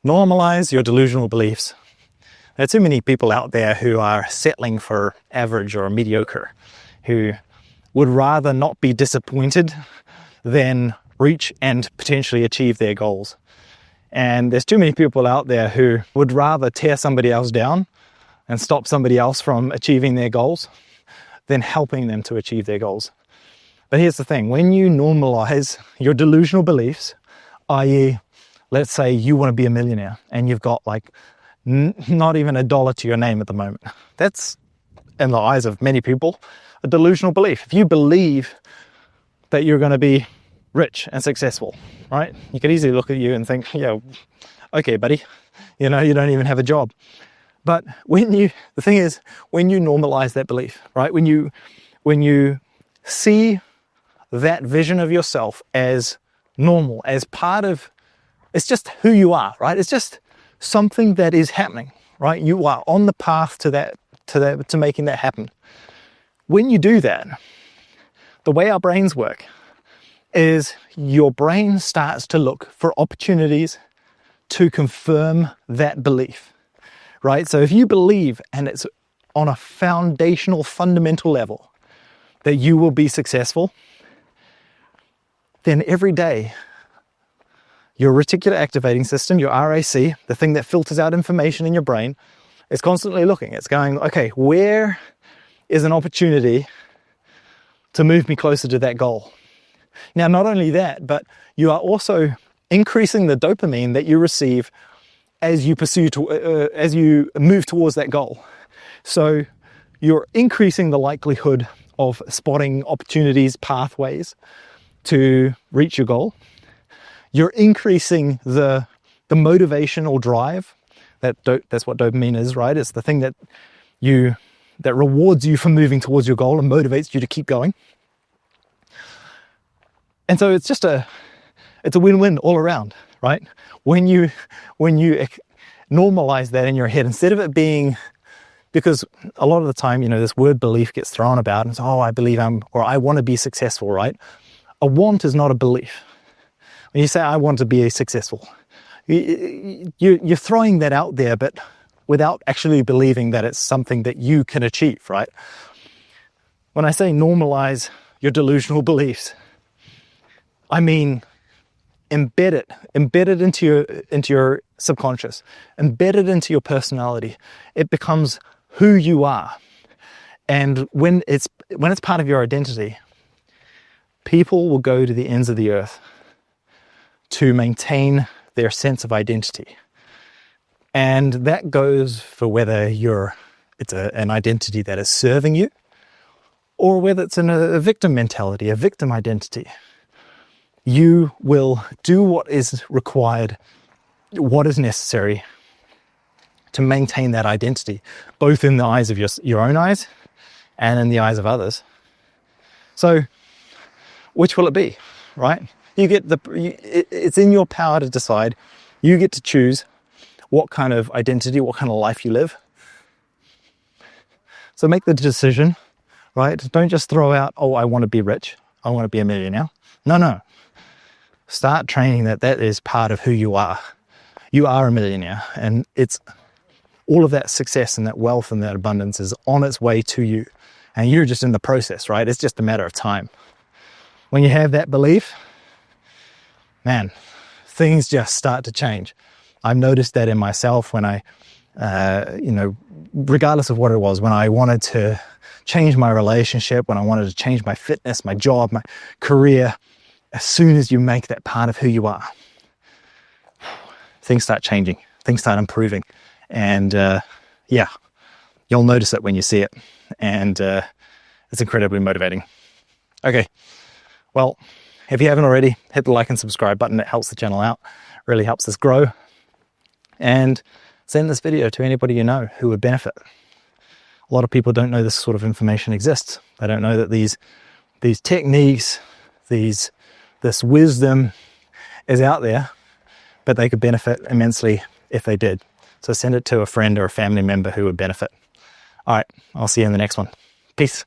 Normalize your delusional beliefs. There are too many people out there who are settling for average or mediocre, who would rather not be disappointed than reach and potentially achieve their goals. And there's too many people out there who would rather tear somebody else down and stop somebody else from achieving their goals than helping them to achieve their goals. But here's the thing, when you normalize your delusional beliefs, i.e., let's say you want to be a millionaire and you've got like not even $1 to your name at the moment. That's, in the eyes of many people, a delusional belief. If you believe that you're going to be rich and successful, right? You could easily look at you and think, yeah, okay, buddy, you don't even have a job. But the thing is, when you normalize that belief, right? When you see that vision of yourself as normal, as part of, it's just who you are, right? It's just something that is happening, right? You are on the path to making that happen. When you do that, the way our brains work is your brain starts to look for opportunities to confirm that belief, right? So if you believe, and it's on a foundational, fundamental level, that you will be successful, then every day, your reticular activating system, your RAC, the thing that filters out information in your brain, is constantly looking. It's going, okay, where is an opportunity to move me closer to that goal? Now, not only that, but you are also increasing the dopamine that you receive as you as you move towards that goal. So you're increasing the likelihood of spotting opportunities, pathways to reach your goal. You're increasing the motivational drive. That's what dopamine is, right? It's the thing that rewards you for moving towards your goal and motivates you to keep going. And so it's a win-win all around, right? When you normalize that in your head, instead of it being, because a lot of the time, this word belief gets thrown about and it's, oh, I believe I want to be successful, right? A want is not a belief. When you say, I want to be successful, you're throwing that out there, but without actually believing that it's something that you can achieve, right? When I say normalize your delusional beliefs, I mean embed it into your subconscious, embed it into your personality. It becomes who you are. And when it's part of your identity, people will go to the ends of the earth to maintain their sense of identity. And that goes for whether it's an identity that is serving you, or whether it's in a victim mentality, a victim identity. You will do what is required, what is necessary to maintain that identity, both in the eyes of your own eyes and in the eyes of others. So, which will it be, right? It's in your power to decide. You get to choose what kind of identity, what kind of life you live. So make the decision, right? Don't just throw out, oh, I want to be rich. I want to be a millionaire. No. Start training that is part of who you are. You are a millionaire, and it's all of that success and that wealth and that abundance is on its way to you. And you're just in the process, right? It's just a matter of time. When you have that belief, man, things just start to change. I've noticed that in myself when I, regardless of what it was, when I wanted to change my relationship, when I wanted to change my fitness, my job, my career, as soon as you make that part of who you are, things start changing, things start improving. And you'll notice it when you see it. And it's incredibly motivating. Okay, well, if you haven't already, hit the like and subscribe button. It helps the channel out, really helps us grow. And send this video to anybody you know who would benefit. A lot of people don't know this sort of information exists. They don't know that these techniques, this wisdom is out there, but they could benefit immensely if they did. So send it to a friend or a family member who would benefit. All right, I'll see you in the next one. Peace.